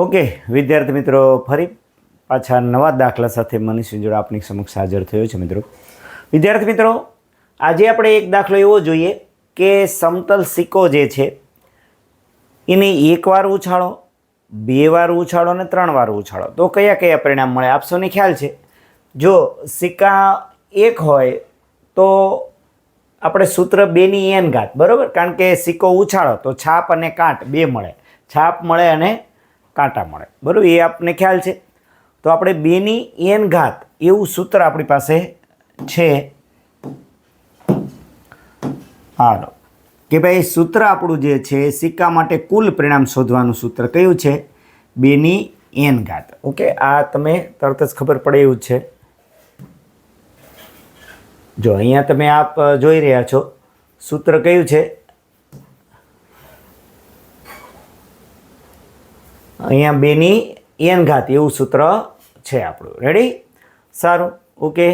Okay વિદ્યાર્થી મિત્રો, ફરી પાછા નવા દાખલા સાથે મનીષ જોડે આપની સમક્ષ હાજર થયો છે. મિત્રો વિદ્યાર્થી મિત્રો, આજે આપણે એક દાખલો એવો જોઈએ કે સમતલ સિક્કો જે છે એને એકવાર ઉછાળો, બે વાર ઉછાળો અને 3 વાર ઉછાળો તો કયા કયા પરિણામ મળે આપસોને ખ્યાલ છે. જો સિક્કા એક હોય તો આપણે સૂત્ર 2ની n ઘાત, બરાબર, કારણ કે સિક્કો ઉછાળો તો છાપ અને કાંટ બે મળે, છાપ મળે અને કાંટા મળે, બરાબર, એ આપણને ખ્યાલ છે. તો આપણે 2ની n ઘાત એવું સૂત્ર આપણી પાસે છે. હાલો કે ભાઈ સૂત્ર આપણું જે છે સિક્કા માટે કુલ પરિણામ શોધવાનું સૂત્ર કયું છે? 2ની n ઘાત. ઓકે, આ તમે તરત જ ખબર પડે એવું જ છે. જો અહીંયા તમે આપ જોઈ રહ્યા છો સૂત્ર કયું છે? અહીંયા 2ની n ઘાત એવું સૂત્ર છે આપણું. રેડી? સારું, ઓકે.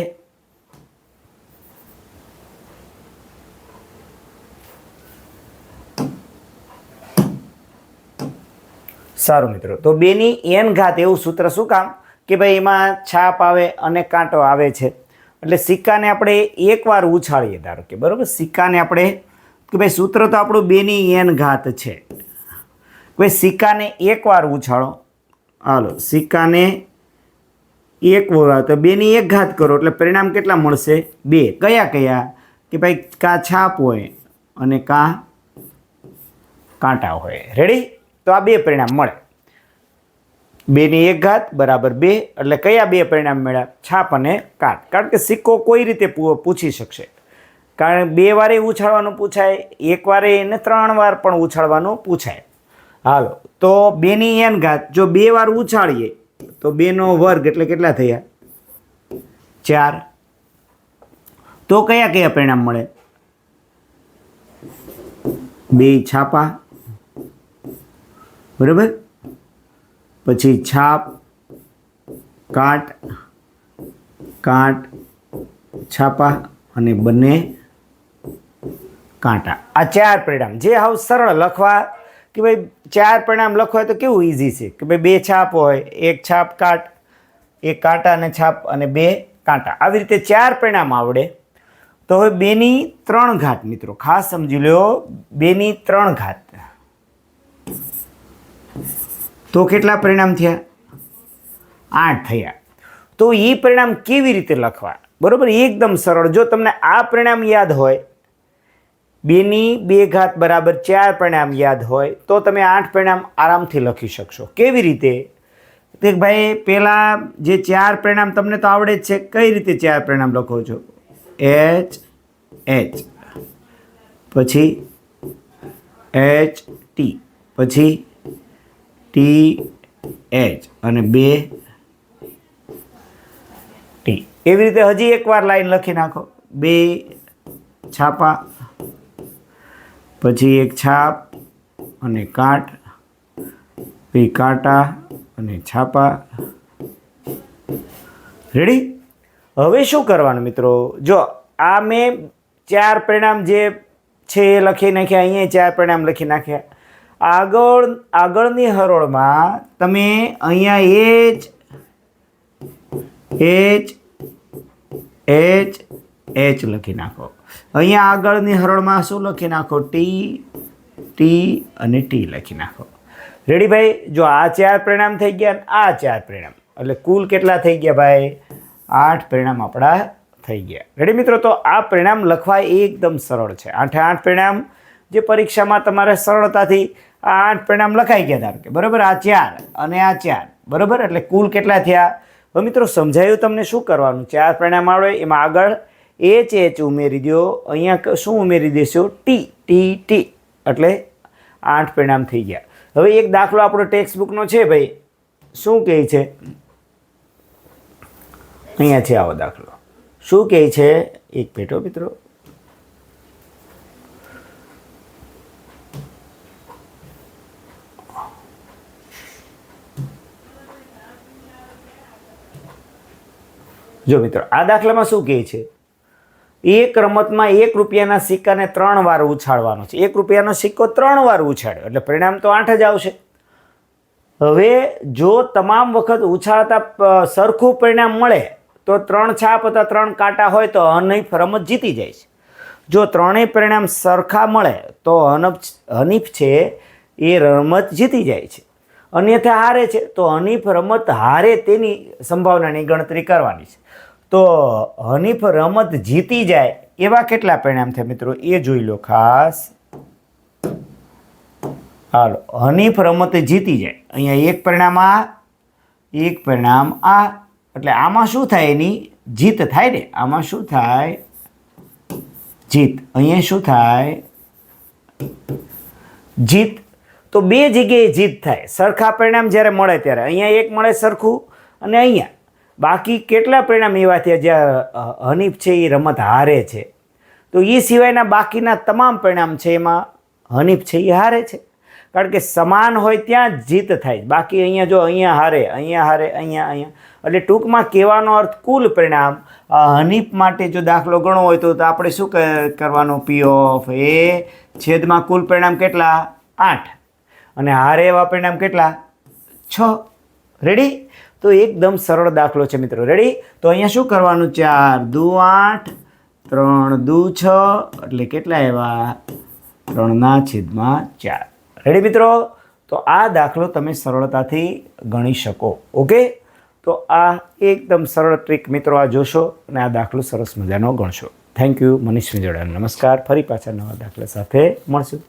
સારું મિત્રો, તો 2ની n ઘાત એવું સૂત્ર શું કામ? કે ભાઈ એમાં છાપ આવે અને કાંટો આવે છે, એટલે સિક્કાને આપણે એકવાર ઉછાળીએ, ધારો કે, બરાબર, સિક્કાને આપણે કે ભાઈ સૂત્ર તો આપણું 2ની n ઘાત છે. ભાઈ સિક્કાને એકવાર ઉછાળો, હાલો સિક્કાને એક વાર તો 2ની 1 ઘાત કરો એટલે પરિણામ કેટલા મળશે? 2. કયા કયા? કે ભાઈ કાં છાપ હોય અને કાં કાંટા હોય. રેડી? તો આ 2 પરિણામ મળે. 2ની 1 ઘાત બરાબર 2 એટલે કયા 2 પરિણામ મળ્યા? છાપ અને કાટ. કારણ કે સિક્કો કોઈ રીતે પૂછી શકશે, કારણ 2 વારે ઉછાળવાનું પૂછાય, 1 વારે એને 3 વાર પણ ઉછાળવાનું પૂછાય. હાલો, તો 2ની n ઘાત જો 2 વાર ઉછાળીએ તો 2નો વર્ગ એટલે કેટલા થયા? 4. તો કયા કયા પરિણામ મળે? 2 છાપા, બરાબર, પછી છાપ, કાટ, કાટ, છાપા અને બંને કાંટા. આ 4 પરિણામ જે હાવ સરળ લખવા, કે ભાઈ 4 પરિણામ લખવા હોય તો કેવું ઇઝી છે કે ભાઈ 2 છાપ હોય, 1 છાપ કાટ, 1 કાંટા અને છાપ અને 2 કાંટા, આવી રીતે 4 પરિણામ આવડે. તો હવે 2ની 3 ઘાત મિત્રો ખાસ સમજી લો, 2ની 3 ઘાત તો કેટલા પરિણામ થયા? 8 થયા. તો એ પરિણામ કેવી રીતે લખવા? બરોબર, એકદમ સરળ. જો તમને આ પરિણામ યાદ હોય, 2ની 2 ઘાત બરાબર 4 પરિણામ યાદ હોય તો તમે 8 પરિણામ આરામથી લખી શકશો. કેવી રીતે? તો ભાઈ પહેલાં જે 4 પરિણામ તમને તો આવડે જ છે, કઈ રીતે 4 પરિણામ લખો છો? H H, પછી H T, પછી T H અને 2 T. એવી રીતે હજી એકવાર લાઈન લખી નાખો. 2 છાપા, પછી 1 છાપ અને કાટ, પછી કાંટા અને છાપા. રેડી? હવે શું કરવાનું મિત્રો? જો આ મેં 4 પરિણામ જે છે એ લખી નાખ્યા, અહીંયા 4 પરિણામ લખી નાખ્યા. આગળની હરોળમાં તમે અહીંયા H H H લખી નાખો. અહીંયા આગળની હરોળમાં શું લખી નાખો? T T અને T લખી નાખો. રેડી ભાઈ? જો આ 4 પરિણામ થઈ ગયા, આ 4 પરિણામ, એટલે કુલ કેટલા થઈ ગયા ભાઈ? 8 પરિણામ આપણા થઈ ગયા. રેડી મિત્રો? તો આ પરિણામ લખવા એકદમ સરળ છે. 8 પરિણામ જે પરીક્ષામાં તમારે સરળતાથી આ 8 પરિણામ લખાઈ ગયા, ધારો કે, બરાબર, આ 4 અને આ 4, બરાબર, એટલે કુલ કેટલા થયા? હવે મિત્રો સમજાયું તમને શું કરવાનું? 4 પરિણામ આવડે એમાં આગળ H H ઉમેરી દો, અહીંયા શું ઉમેરી દેશો? T T T, એટલે 8 પરિણામ થઈ ગયા. હવે એક દાખલો આપણો ટેક્સ્ટ બુકનો છે ભાઈ, શું કહે છે? અહીંયા છે આવો દાખલો. શું કહે છે? એક પેટો મિત્રો, જો મિત્રો આ દાખલામાં શું કહે છે? એક રમતમાં 1 રૂપિયાના સિક્કાને 3 વાર ઉછાળવાનો છે. 1 રૂપિયાનો સિક્કો 3 વાર ઉછાળ્યો એટલે પરિણામ તો 8 જ આવશે. હવે જો તમામ વખત ઉછાળતા સરખું પરિણામ મળે તો 3 છાપ અથવા 3 કાંટા હોય તો હનીફ રમત જીતી જાય છે. જો ત્રણેય પરિણામ સરખા મળે તો હનીફ છે એ રમત જીતી જાય છે, અન્યથા હારે છે તો હનીફ રમત હારે તેની સંભાવનાની ગણતરી કરવાની છે. તો હનીફ રમત જીતી જાય એવા કેટલા પરિણામ થાય મિત્રો એ જોઈ લો ખાસ. હાલો, હનીફ રમત જીતી જાય, અહીંયા એક પરિણામ આ, એક પરિણામ આ, એટલે આમાં શું થાય? એની જીત થાય ને. આમાં શું થાય? જીત. અહીંયા શું થાય? જીત. તો બે જગ્યાએ જીત થાય. સરખા પરિણામ જ્યારે મળે ત્યારે અહીંયા એક મળે સરખું અને અહીંયા બાકી કેટલા પરિણામ એવા થયા જ્યાં હનીફ છે એ રમત હારે છે. તો એ સિવાયના બાકીના તમામ પરિણામ છે એમાં હનીફ છે એ હારે છે, કારણ કે સમાન હોય ત્યાં જ જીત થાય. બાકી અહીંયા જો અહીંયા હારે, અહીંયા હારે, અહીંયા. એટલે ટૂંકમાં કહેવાનો અર્થ કુલ પરિણામ હનીફ માટે જો દાખલો ગણવો હોય તો આપણે શું કરવાનું? પી ઓફ એ છેદમાં કુલ પરિણામ કેટલા? 8 અને હારે એવા પરિણામ કેટલા? 6. રેડી? તો એકદમ સરળ દાખલો છે મિત્રો. રેડી? તો અહીંયા શું કરવાનું? 4 દુ 8, 3 દુ 6, એટલે કેટલા એવા? 3/4. રેડી મિત્રો? તો આ દાખલો તમે સરળતાથી ગણી શકો. ઓકે? તો આ એકદમ સરળ ટ્રીક મિત્રો આ જોશો અને આ દાખલો સરસ મજાનો ગણશો. Thank you. મનીષ વિજોડા. નમસ્કાર. ફરી પાછા નવા દાખલા સાથે મળશું.